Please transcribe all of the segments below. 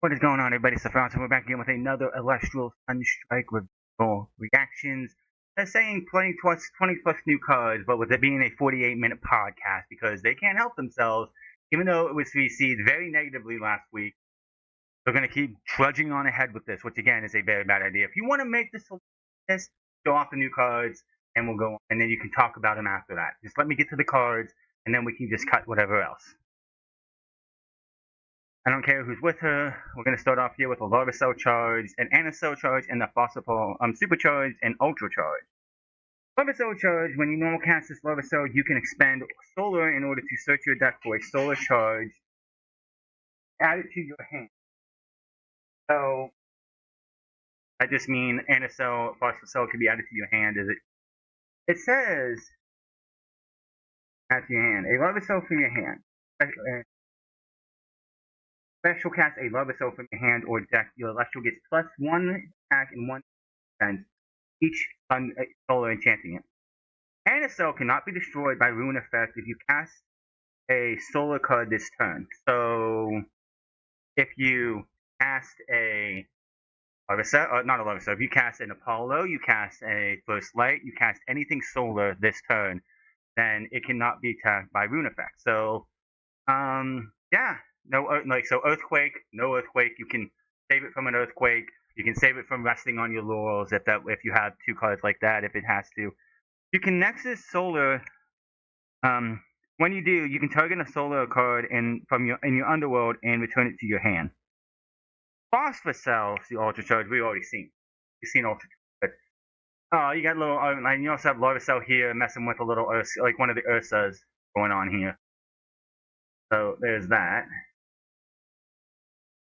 What is going on, everybody? It's the Fountain. We're back again with another Elestrals Sunstrike Reveals reactions. They're saying 20 plus new cards, but with it being a 48-minute podcast because they can't help themselves, even though it was received very negatively last week, they're going to keep trudging on ahead with this, which again is a very bad idea. If you want to make this, show off the new cards, and we'll go on, and then you can talk about them after that. Just let me get to the cards, and then we can just cut whatever else. I don't care who's with her. We're going to start off here with a Larvacell charge, an Anacell charge, and the Fossipole Supercharge and Ultra charge. Larvacell charge, when you normal cast this Larvacell, you can expend Solar in order to search your deck for a Solar charge. Add it to your hand. So, I just mean Anacell, Fossipole can be added to your hand. It says, add to your hand. A Larvacell from your hand. Special cast a Larvacell from your hand or deck. Your Celestial gets +1 attack and 1 defense each solar enchanting it. Anacell cannot be destroyed by ruin effect if you cast a solar card this turn. So if you cast a Larvacell, or not a Larvacell, if you cast an Apollo, you cast a First Light, you cast anything solar this turn, then it cannot be attacked by ruin effect. So yeah. No, so Earthquake, no Earthquake. You can save it from an Earthquake. You can save it from resting on your laurels if you have 2 cards like that. If it has to, you can Nexus Solar. When you do, you can target a Solar card in your Underworld and return it to your hand. Phosphocell, the Ultra Charge, we've already seen. We've seen Ultra Charge. But, you got little. You also have Larvacell here messing with a little like one of the Ursas going on here. So there's that.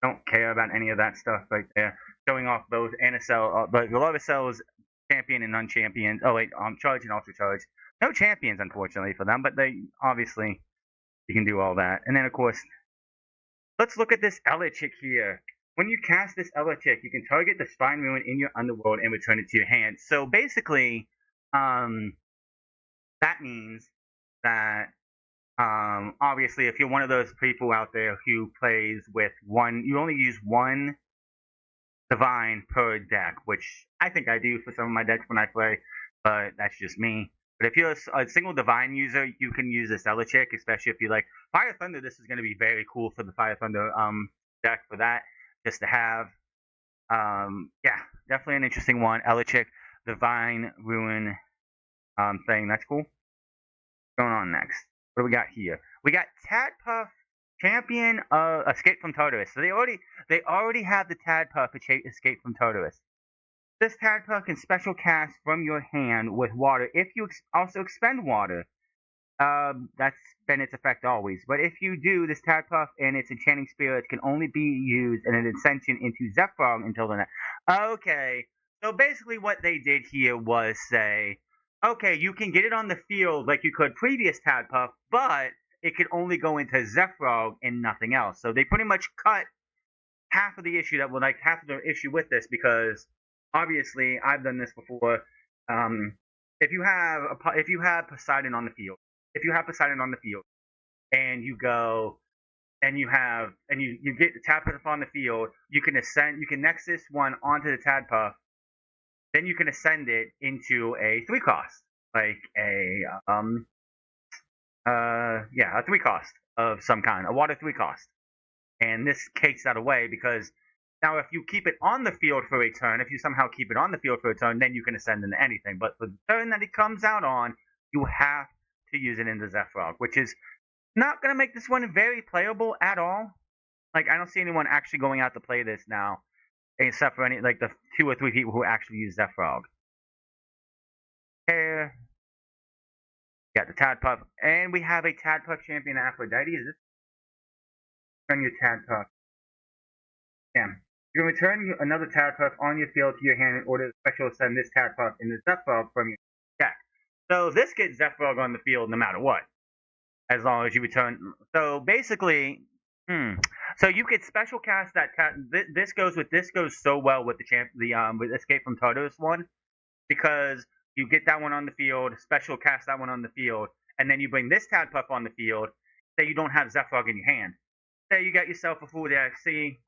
Don't care about any of that stuff right there. Showing off both Anacell, but Larvacell's champion and non-champion. Oh wait, charge and ultra charge. No champions, unfortunately, for them, but they obviously you can do all that. And then of course, let's look at this Elechick here. When you cast this Elechick, you can target the Spine Ruin in your Underworld and return it to your hand. So basically, that means that obviously, if you're one of those people out there who plays with you only use 1 divine per deck, which I think I do for some of my decks when I play, but that's just me. But if you're a single divine user, you can use this Elechick, especially if you like Fire Thunder. This is going to be very cool for the Fire Thunder deck for that, just to have. Yeah, definitely an interesting one. Elechick, Divine Ruin thing. That's cool. What's going on next? What do we got here? We got Tadpuff, champion of Escape from Tartarus. So they already have the Tadpuff Escape from Tartarus. This Tadpuff can special cast from your hand with water. If you also expend water, that's been its effect always. But if you do, this Tadpuff and its enchanting spirit can only be used in an ascension into Zephrog until the next. Okay, so basically what they did here was say, okay, you can get it on the field like you could previous Tadpuff, but it could only go into Zephrog and nothing else. So they pretty much cut half of the issue half of the issue with this, because obviously I've done this before. If you have Poseidon on the field, and you go and you get the Tadpuff on the field, you can Nexus 1 onto the Tadpuff. Then you can ascend it into a 3-cost, like a 3-cost of some kind, a water 3-cost. And this takes that away, because now if you keep it on the field for a turn, if you somehow keep it on the field for a turn, then you can ascend into anything. But for the turn that it comes out on, you have to use it into Zephrog, which is not going to make this one very playable at all. Like, I don't see anyone actually going out to play this now, except for the 2 or 3 people who actually use Zephrog. Here, got the Tadpuff, and we have a Tadpuff champion, Aphrodite. Is this? Turn your Tadpuff. Yeah. You can return another Tadpuff on your field to your hand in order to special ascend this Tadpuff in the Zephrog from your deck. So this gets Zephrog on the field no matter what, as long as you return. So basically, so you could special cast that. This goes so well with with Escape from Tartarus one, because you get that one on the field, special cast that one on the field, and then you bring this Tadpuff on the field. Say you don't have Zephrog in your hand. Say you got yourself a full deck. See,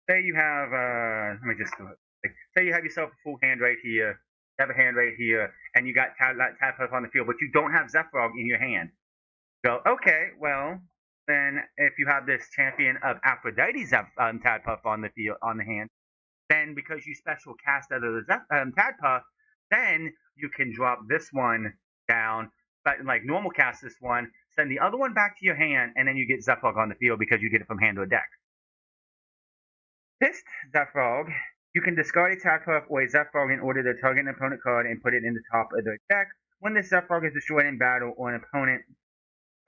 say you have, let me just do it. Say you have yourself a full hand right here, you have a hand right here, and you got Tadpuff on the field, but you don't have Zephyrog in your hand. Go, okay, well, then if you have this champion of Aphrodite's Tadpuff on the field, on the hand, then because you special cast out of the Tadpuff, then you can drop this one down, but like normal cast this one, send the other one back to your hand, and then you get Zephyrog on the field because you get it from hand to a deck. This Zephyrog, you can discard a Tadpuff or a Zephyrog in order to target an opponent card and put it in the top of their deck. When this Zephyrog is destroyed in battle or an opponent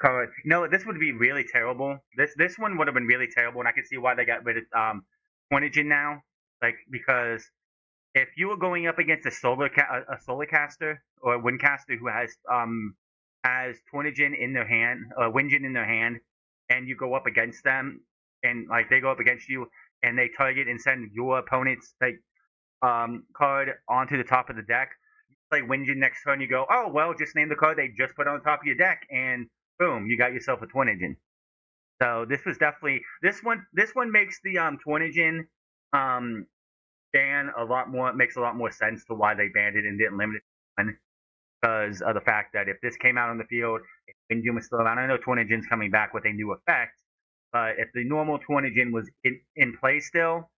card, no, this would be really terrible. This one would have been really terrible, and I can see why they got rid of Twinigen now. Like, because if you were going up against a solar caster or a wind caster who has Twinigen in their hand, Windgen in their hand, and you go up against them, and like they go up against you, and they target and send your opponent's like card onto the top of the deck, like Windgen next turn, you go, oh well, just name the card they just put on the top of your deck, and boom, you got yourself a Twinigen. So this was definitely this one. This one makes the Twinigen ban a lot more. It makes a lot more sense to why they banned it and didn't limit it, because of the fact that if this came out on the field, if Windgen was still around, I know Twinigen's coming back with a new effect, but if the normal Twinigen was in play still,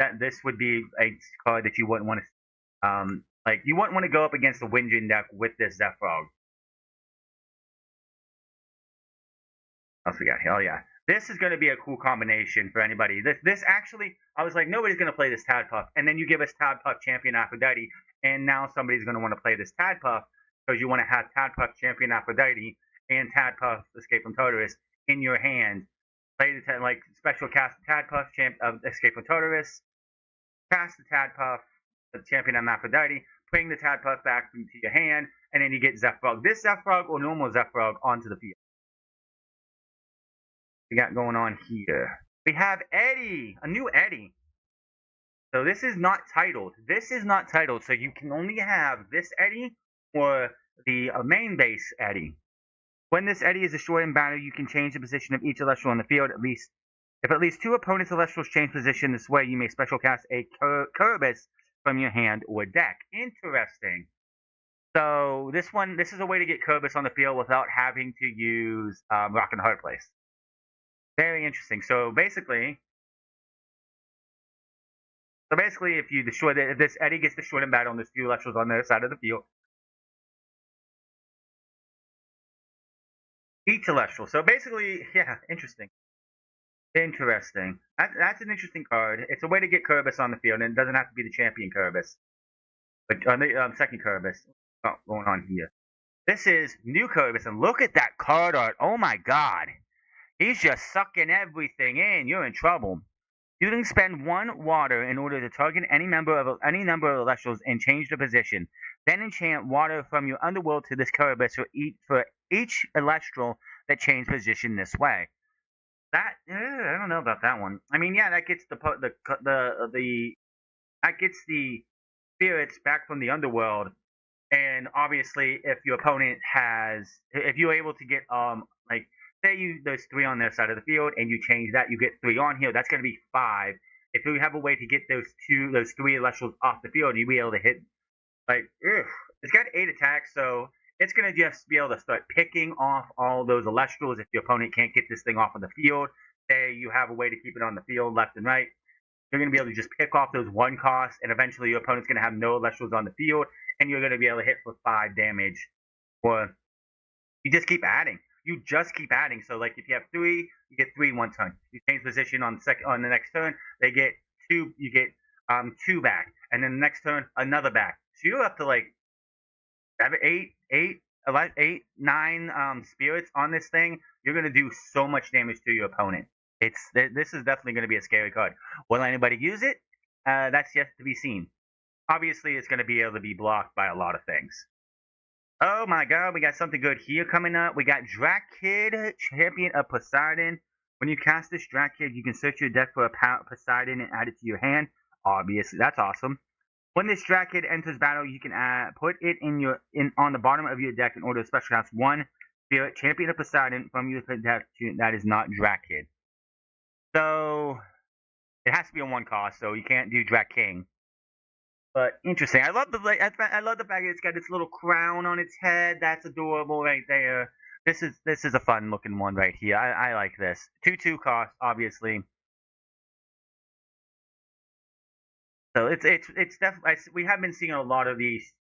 that this would be a card that you wouldn't want to. Like you wouldn't want to go up against the Windgen deck with this Zephyrog. What else we got here? Oh yeah. This is going to be a cool combination for anybody. This actually, I was like, nobody's going to play this Tadpuff, and then you give us Tadpuff Champion Aphrodite, and now somebody's going to want to play this Tadpuff because you want to have Tadpuff Champion Aphrodite and Tadpuff Escape from Tartarus in your hand. Play the like special cast Tadpuff Escape from Tartarus, cast the Tadpuff Champion Aphrodite, bring the Tadpuff back into your hand, and then you get Zephyrog. This Zephyrog or normal Zephyrog onto the field. We got going on here. We have Eddie, a new Eddie. So this is not titled. This is not titled, so you can only have this Eddie or the main base Eddie. When this Eddie is destroyed in battle, you can change the position of each Celestial on the field. If at least two opponents' Celestials change position this way, you may special cast a Kerberos from your hand or deck. Interesting. So this is a way to get Kerberos on the field without having to use Rock and Hard Place. Very interesting. So basically, if you destroy if this Eddie gets destroyed in battle and there's few Celestials on the other side of the field, each Celestial. So basically, yeah, interesting. Interesting. That's an interesting card. It's a way to get Kerberos on the field, and it doesn't have to be the champion Kerberos. But the second Kerberos. Oh, going on here. This is new Kerberos, and look at that card art. Oh my god. He's just sucking everything in. You're in trouble. You can spend 1 water in order to target any number of Elestrals and change the position. Then enchant water from your underworld to this Kerberos for each Elestral that changes position this way. That I don't know about that one. I mean, yeah, that gets that gets the spirits back from the underworld, and obviously, if your opponent if you're able to get like say there's 3 on their side of the field, and you change that, you get 3 on here. That's going to be 5. If you have a way to get those 3 Elestrals off the field, you'll be able to hit like it's got 8 attacks, so it's going to just be able to start picking off all those Elestrals if your opponent can't get this thing off of the field. Say you have a way to keep it on the field left and right. You're going to be able to just pick off those 1 costs, and eventually your opponent's going to have no Elestrals on the field, and you're going to be able to hit for 5 damage. Or you just keep adding. You just keep adding. So like if you have 3, you get 3 1 turn. You change position on the next turn, they get 2. You get 2 back, and then the next turn another back. So you're up to like 8, 9 spirits on this thing. You're gonna do so much damage to your opponent. This is definitely gonna be a scary card. Will anybody use it? That's yet to be seen. Obviously, it's gonna be able to be blocked by a lot of things. Oh my god, we got something good here coming up. We got Drakid, Champion of Poseidon. When you cast this Drakid, you can search your deck for a Poseidon and add it to your hand. Obviously, that's awesome. When this Drakid enters battle, you can put it on the bottom of your deck in order to special cast 1 Spirit Champion of Poseidon from your deck that is not Drakid. So It has to be a 1 cost, so you can't do Drak King. But interesting. I love the I love the fact that it's got this little crown on its head. That's adorable right there. This is a fun looking one right here. I like this. 2/2 cost, obviously. So it's definitely we have been seeing a lot of these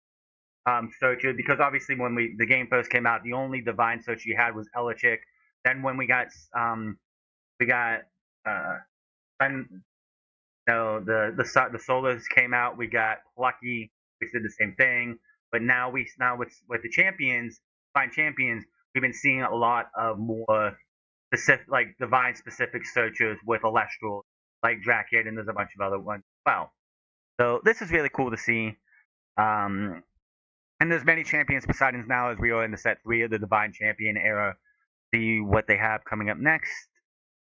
searches because obviously when the game first came out, the only divine search you had was Elechick. Then when we got when the solos came out, we got Plucky, which did the same thing. But now with the champions, divine champions, we've been seeing a lot of more specific like divine specific searches with Elestrals, like Drakid, and there's a bunch of other ones as well. So this is really cool to see. Um, and there's many champions Poseidons now as we are in the set 3 of the Divine Champion era. See what they have coming up next.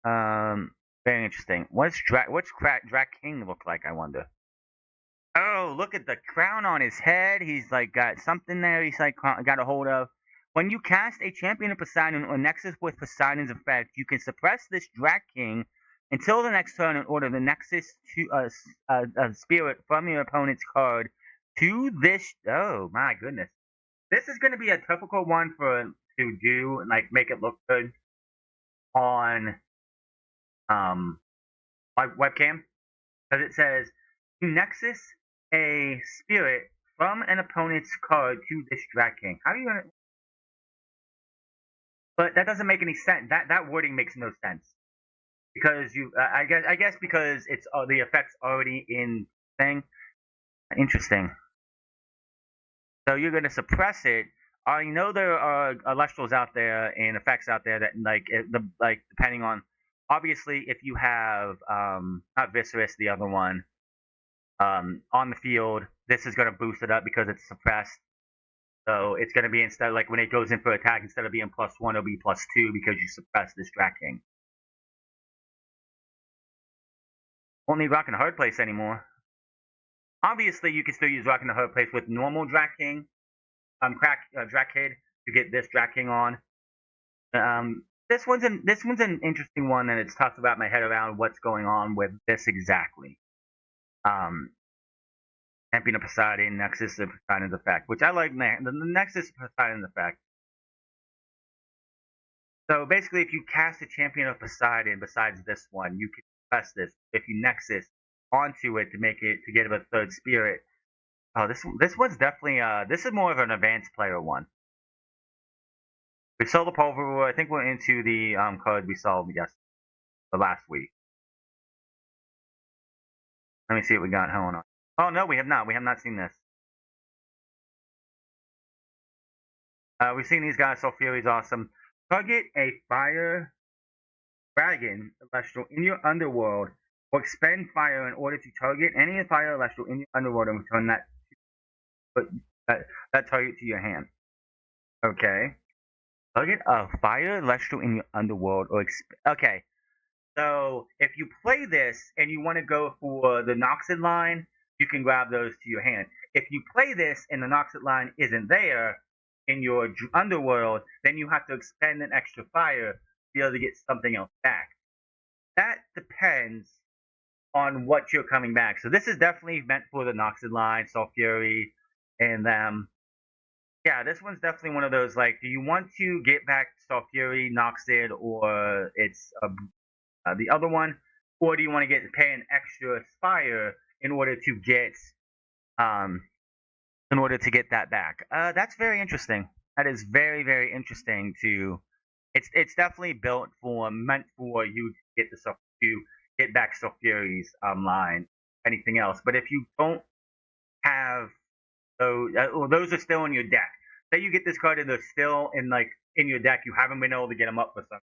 Very interesting. What's Drak King look like, I wonder? Oh, look at the crown on his head. He's like got something there he's like got a hold of. When you cast a champion of Poseidon or Nexus with Poseidon's effect, you can suppress this Drak King until the next turn in order the Nexus to spirit from your opponent's card to this. Oh my goodness, this is going to be a difficult one to do and like make it look good on webcam because it says to Nexus a spirit from an opponent's card to this Drak King. How are you gonna? But that doesn't make any sense. That wording makes no sense because I guess because it's the effects already in thing. Interesting. So you're gonna suppress it. I know there are Elestrals out there and effects out there that like depending on obviously if you have not Viscerous, the other one on the field, this is gonna boost it up because it's suppressed. So it's going to be instead like when it goes in for attack, instead of being +1, it'll be +2 because you suppress this Drak King. Won't need Rock in the Hard Place anymore. Obviously, you can still use Rock in the Hard Place with normal Drak King, Drak Kid to get this Drak King on. This one's an interesting one, and it's tough to wrap my head around what's going on with this exactly. Champion of Poseidon, Nexus of Poseidon's effect, which I like. The Nexus of Poseidon's effect. So basically, if you cast a Champion of Poseidon besides this one, you can press this. If you Nexus onto it to get a third spirit. Oh, this one's definitely this is more of an advanced player one. We saw the Pulver. I think we're into the card we saw the last week. Let me see what we got. Hold on. Oh no, we have not. We have not seen this. We've seen these guys. So Fury's awesome. Target a fire dragon celestial in your underworld, or expend fire in order to target any fire celestial in your underworld and return that target to your hand. Okay. Target a fire celestial in your underworld, or okay. So if you play this and you want to go for the Noxid line, you can grab those to your hand. If you play this and the Noxid line isn't there in your underworld, then you have to expend an extra fire to be able to get something else back. That depends on what you're coming back. So this is definitely meant for the Noxid line, Soul Fury, and them. Yeah, this one's definitely one of those, like, do you want to get back Soul Fury, Noxid, or it's the other one, or do you want to pay an extra fire in order to get that back? That's very interesting. That is very, very interesting. It's definitely meant for you to get back Soul Fury's line. Anything else, but if you don't have those are still in your deck. Say you get this card and they're still in your deck, you haven't been able to get them up for something.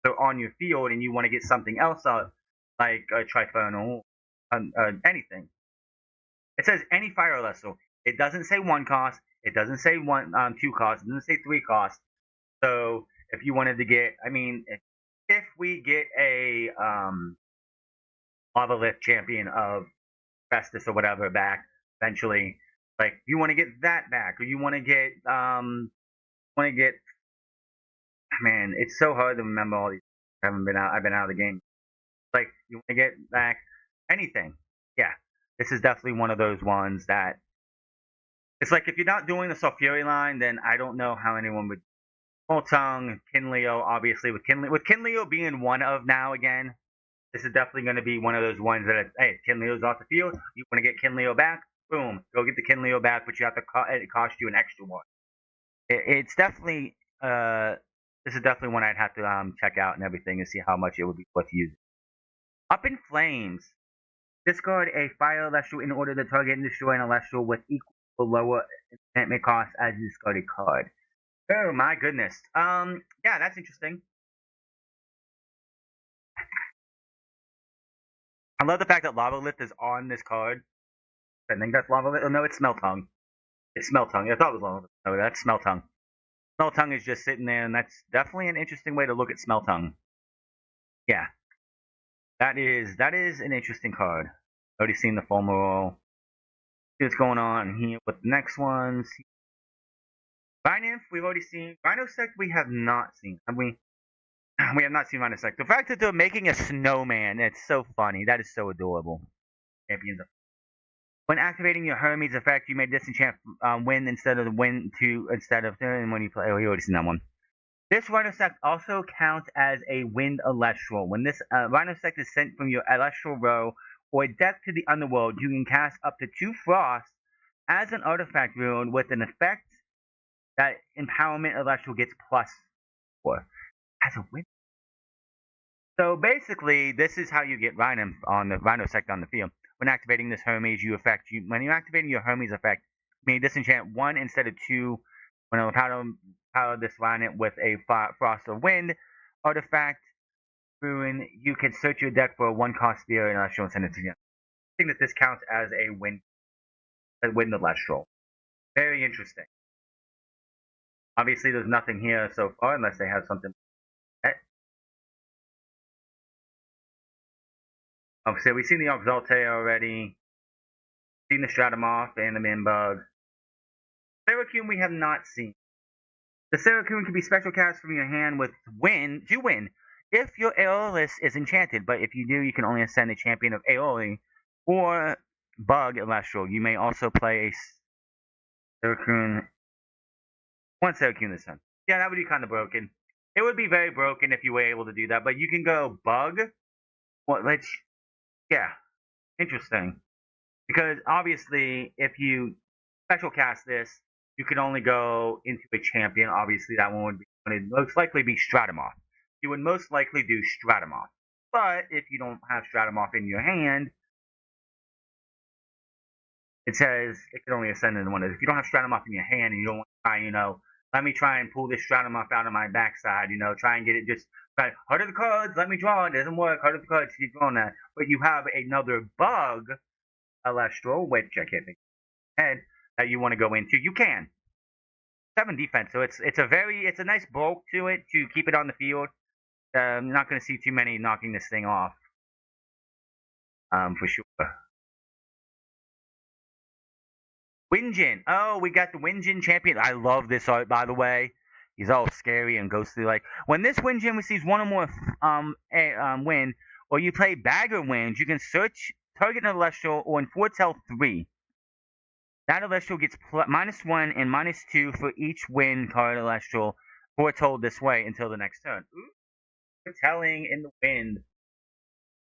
So on your field, and you want to get something else out, like a Trifernal, anything. It says any fire vessel. It doesn't say 1 cost. It doesn't say 2 cost. It doesn't say 3 cost. So if you wanted to get, I mean, if we get a Lava Lift champion of Festus or whatever back eventually, like you want to get that back, or you want to get man, it's so hard to remember all these. I've been out of the game. Like, you want to get back anything. Yeah, this is definitely one of those ones that it's like if you're not doing the Sulfury line, then I don't know how anyone would. Full Tongue, Kinleo, obviously with Kinleo being one of now again, this is definitely going to be one of those ones that hey, Kinleo's off the field. You want to get Kinleo back? Boom, go get the Kinleo back, but you have to it cost you an extra one. It's definitely this is definitely one I'd have to check out and everything and see how much it would be worth using. Up in Flames. Discard a fire Elestral in order to target and destroy an Elestral with equal or lower enchantment cost as you discard a card. Oh my goodness. Yeah, that's interesting. I love the fact that Lava Lift is on this card. I think that's Lava Lift. Oh no, it's Smell Tongue. It's Smell Tongue. I thought it was Lava Lift. No, that's Smell Tongue. Smell Tongue is just sitting there, and that's definitely an interesting way to look at Smell Tongue. Yeah. That is an interesting card. Already seen the former roll. See what's going on here with the next ones. Rhinymph, we've already seen. Rhinosect, we have not seen. Have we? We have not seen Rhinosect. The fact that they're making a snowman, it's so funny. That is so adorable. Champions. When activating your Hermes effect, you may disenchant wind instead of the wind to instead of and when you play. Oh, you already seen that one. This Rhinosect also counts as a wind Elestral. When this Rhinosect is sent from your Elestral row or deck to the underworld, you can cast up to 2 Frost as an artifact rune with an effect that Empowerment Elestral gets +4 as a wind. So basically, this is how you get Rhinymph on the Rhinosect on the field. When activating this Hermes, when you're activating your Hermes effect, you may disenchant 1 instead of 2. When you power this Rhinymph with a Frost or Wind artifact rune, you can search your deck for a 1-cost Spirit Elestral and send it to you. I think that this counts as a wind Elestral. Very interesting. Obviously, there's nothing here so far unless they have something. So we've seen the Exalte already. Seen the Stratomoth and the Minbug. Saracoon we have not seen. The Saracoon can be special cast from your hand with win to win if your Aeolus is enchanted, but if you do, you can only ascend a champion of Aeoli or Bug Elestral. You may also play a Saracoon. One Saracoon this time. Yeah, that would be kind of broken. It would be very broken if you were able to do that, but you can go Bug. What? Yeah, interesting. Because obviously, if you special cast this, you can only go into a champion. Obviously, that one would most likely be Stratomoth. You would most likely do Stratomoth. But if you don't have Stratomoth in your hand, it says it can only ascend in one. If you don't have Stratomoth in your hand and you don't want to try, let me try and pull this Stratomoth out of my backside, try and get it just right. Heart of the cards, let me draw. It doesn't work. Heart of the cards, keep drawing that. But you have another Bug Elestral, which I can't think of head that you want to go into, you can. 7 defense, so it's a nice bulk to it to keep it on the field. I'm not going to see too many knocking this thing off, for sure. Winjin, oh, we got the Winjin champion. I love this art, by the way. He's all scary and ghostly. Like when this Winjin receives 1 or more wind, or you play Bagger Winds, you can search target an Elestral or foretell 3. That Elestral gets -1 and -2 for each wind card Elestral foretold this way until the next turn. Ooh, foretelling in the wind.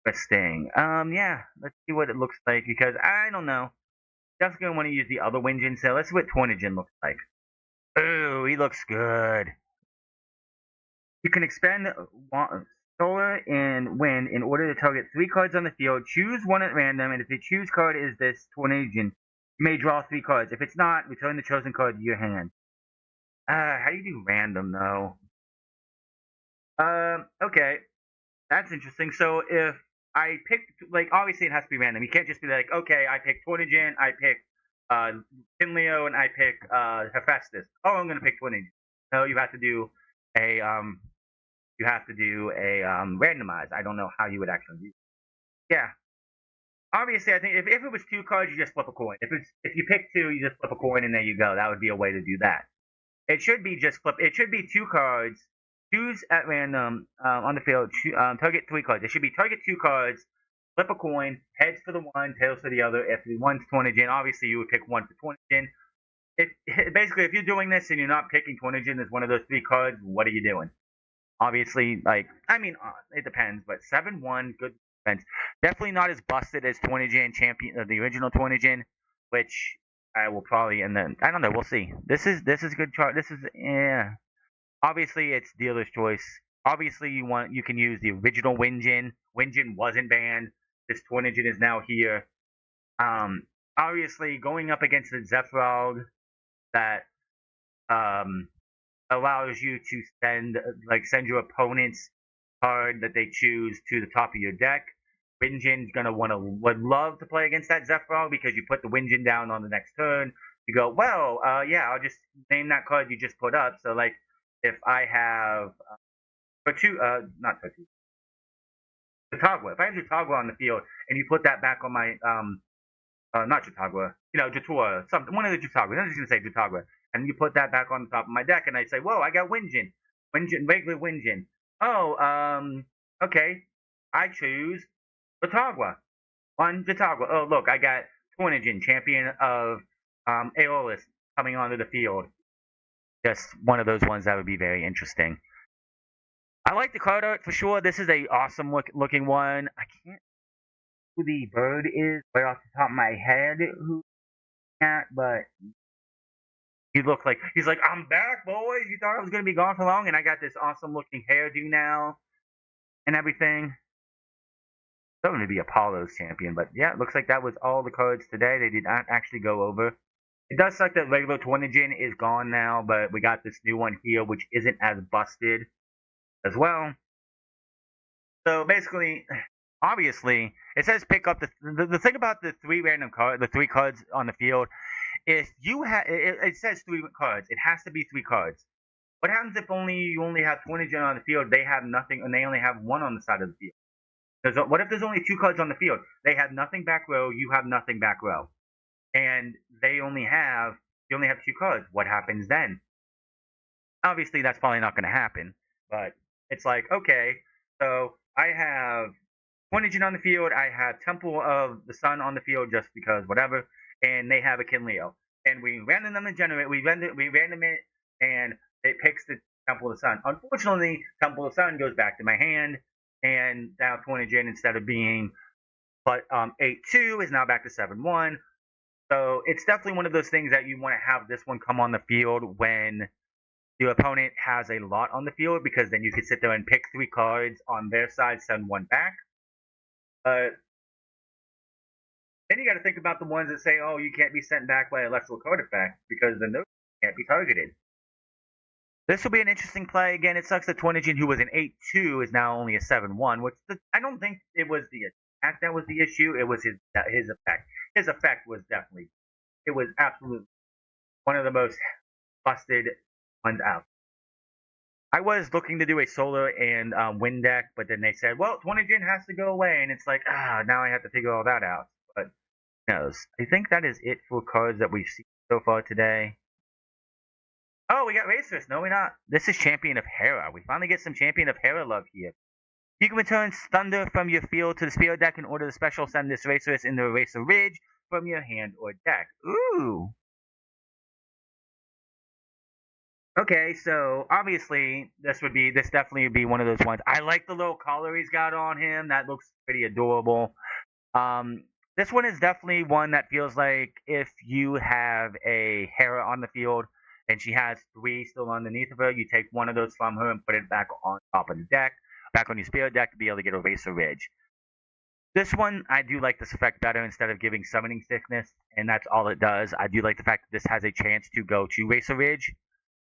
Interesting. Yeah, let's see what it looks like because I don't know. Definitely gonna want to use the other Winjin, so let's see what Tornigen looks like. Ooh, he looks good. You can expend Solar and Wind in order to target 3 cards on the field. Choose one at random, and if the choose card is this Tornigen, you may draw 3 cards. If it's not, return the chosen card to your hand. How do you do random, though? Okay. That's interesting. So if I picked, obviously it has to be random. You can't just be like, okay, I picked Tornigen, I picked Kinleo, and I pick Hephaestus. Oh, I'm going to pick Tornigen. No, you have to do a, randomize. I don't know how you would actually do it. Yeah. Obviously, I think if it was 2 cards, you just flip a coin. If you pick 2, you just flip a coin, and there you go. That would be a way to do that. It should be just flip. It should be 2 cards, choose at random on the field. Target 3 cards. It should be target 2 cards. Flip a coin. Heads for the one, tails for the other. If the one's Tornigen, obviously you would pick one for Tornigen. Basically, if you're doing this and you're not picking Tornigen as one of those 3 cards, what are you doing? Obviously, like, I mean, it depends, but 7-1, good defense. Definitely not as busted as Tornigen champion, the original Tornigen, which I will probably, and then I don't know, we'll see. This is a good chart. This is, yeah. Obviously, it's dealer's choice. Obviously, you can use the original Winjin. Winjin wasn't banned. This Tornigen is now here. Obviously, going up against the Zephrog that allows you to send your opponent's card that they choose to the top of your deck. Winjin's would love to play against that Zephrog because you put the Winjin down on the next turn. You go, well, yeah, I'll just name that card you just put up. So like, if I have not Tortu, Jatagua. If I have Jatagua on the field and you put that back on my not Jatagua, Jatua, one of the Jataguas. I'm just gonna say Jatagua, and you put that back on the top of my deck, and I say, whoa, I got Winjin, regular Winjin. Oh, okay, I choose Jatagua. On Jatagua. Oh, look, I got Tornigen, champion of Aeolus, coming onto the field. Just one of those ones that would be very interesting. I like the card art for sure. This is a awesome looking one. I can't who the bird is right off the top of my head who that, but he's like, I'm back, boys. You thought I was gonna be gone for long, and I got this awesome looking hairdo now and everything. It's going to be Apollo's champion, but yeah, it looks like that was all the cards today. They did not actually go over. It does suck that regular Tornigen is gone now, but we got this new one here, which isn't as busted as well. So basically, obviously, it says pick up the thing about the 3 random cards, the 3 cards on the field. If you have, it says 3 cards. It has to be 3 cards. What happens if you only have Tornigen on the field? They have nothing, and they only have 1 on the side of the field. What if there's only 2 cards on the field? They have nothing back row. You have nothing back row, and you only have 2 cards. What happens then? Obviously, that's probably not going to happen. But it's like, okay, so I have Tornigen on the field. I have Temple of the Sun on the field just because whatever, and they have a Kinleo. And we random them and generate. We random it, and it picks the Temple of the Sun. Unfortunately, Temple of the Sun goes back to my hand, and now Tornigen, instead of being 8-2, is now back to 7-1. So it's definitely one of those things that you want to have this one come on the field when the opponent has a lot on the field, because then you could sit there and pick 3 cards on their side, send 1 back. Then you got to think about the ones that say, oh, you can't be sent back by Electral card effect because the note can't be targeted. This will be an interesting play. Again, it sucks that Tornigen, who was an 8-2, is now only a 7-1, which I don't think it was the attack that was the issue. It was his effect. His effect was definitely, it was absolutely one of the most busted ones out. I was looking to do a solar and wind deck, but then they said, well, Tornigen has to go away, and it's like, now I have to figure all that out. But who knows? I think that is it for cards that we've seen so far today. Oh, we got Racers. No, we're not. This is Champion of Hera. We finally get some Champion of Hera love here. You can return Thunder from your field to the Spirit deck in order to special send this Racers into a Racer Ridge from your hand or deck. Ooh. Okay, so obviously this definitely would be one of those ones. I like the little collar he's got on him. That looks pretty adorable. This one is definitely one that feels like if you have a Hera on the field and she has 3 still underneath of her, you take one of those from her and put it back on top of the deck, back on your Spirit deck to be able to get a Racer Ridge. This one, I do like this effect better instead of giving Summoning Sickness, and that's all it does. I do like the fact that this has a chance to go to Racer Ridge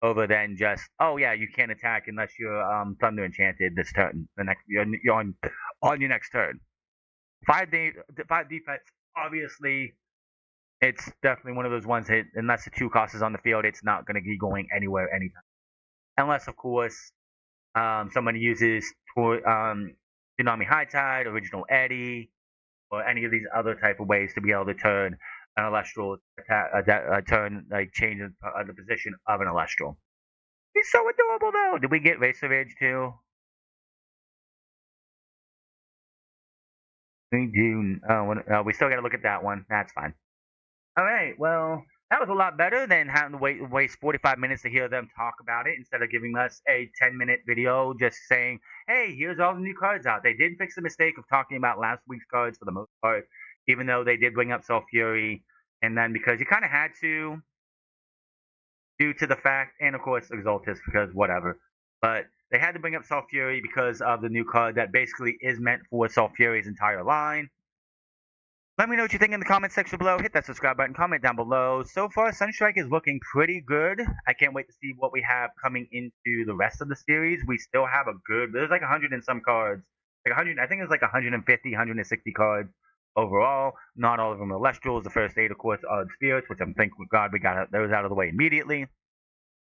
over than just, oh yeah, you can't attack unless you're Thunder Enchanted this turn. You're on your next turn. 5 defense, obviously, it's definitely one of those ones that unless the 2 cost is on the field, it's not going to be going anywhere anytime. Unless, of course, somebody uses Tsunami High Tide, Original Eddy, or any of these other type of ways to be able to turn an Elestral attack, turn, like change the position of an Elestral. He's so adorable, though. Did we get Racer Ridge, too? We do. Oh, we still got to look at that one. That's fine. All right. Well, that was a lot better than having to waste 45 minutes to hear them talk about it instead of giving us a 10-minute video just saying, hey, here's all the new cards out. They did fix the mistake of talking about last week's cards for the most part, even though they did bring up Soul Fury. And then because you kind of had to, due to the fact, and of course Exaltus, because whatever. But they had to bring up Soul Fury because of the new card that basically is meant for Soul Fury's entire line. Let me know what you think in the comment section below. Hit that subscribe button, comment down below. So far, Sunstrike is looking pretty good. I can't wait to see what we have coming into the rest of the series. We still have a good, there's like 100 and some cards. Like 100, I think it's like 150, 160 cards overall. Not all of them are Elestrals. The first 8, of course, are Spirits, which I'm thankful God we got those out of the way immediately.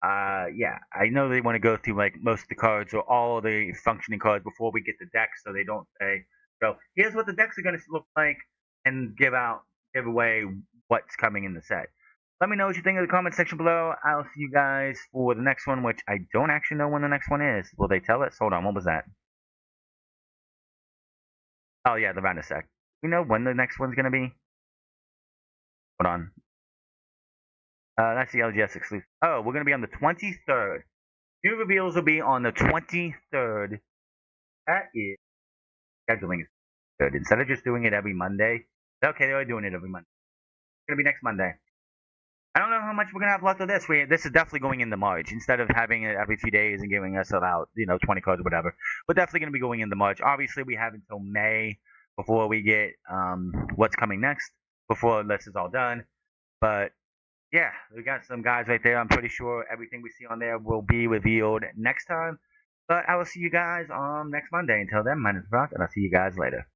Yeah, I know they want to go through like most of the cards or all the functioning cards before we get the decks, so they don't say, so here's what the decks are going to look like, and give away what's coming in the set. Let me know what you think in the comment section below. I'll see you guys for the next one, which I don't actually know when the next one is. Will they tell us? Hold on, what was that? Oh yeah, the round a sec. We know when the next one's gonna be. Hold on. That's the LGS exclusive. Oh, we're gonna be on the 23rd. New reveals will be on the 23rd. That is scheduling is good. Instead of just doing it every Monday. Okay, they're doing it every Monday. It's gonna be next Monday. I don't know how much we're gonna have left of this. This is definitely going into March instead of having it every few days and giving us about 20 cards or whatever. We're definitely gonna be going into March. Obviously, we have until May before we get what's coming next. Before this is all done, but yeah, we got some guys right there. I'm pretty sure everything we see on there will be revealed next time. But I will see you guys on next Monday. Until then, my name is Brock, and I'll see you guys later.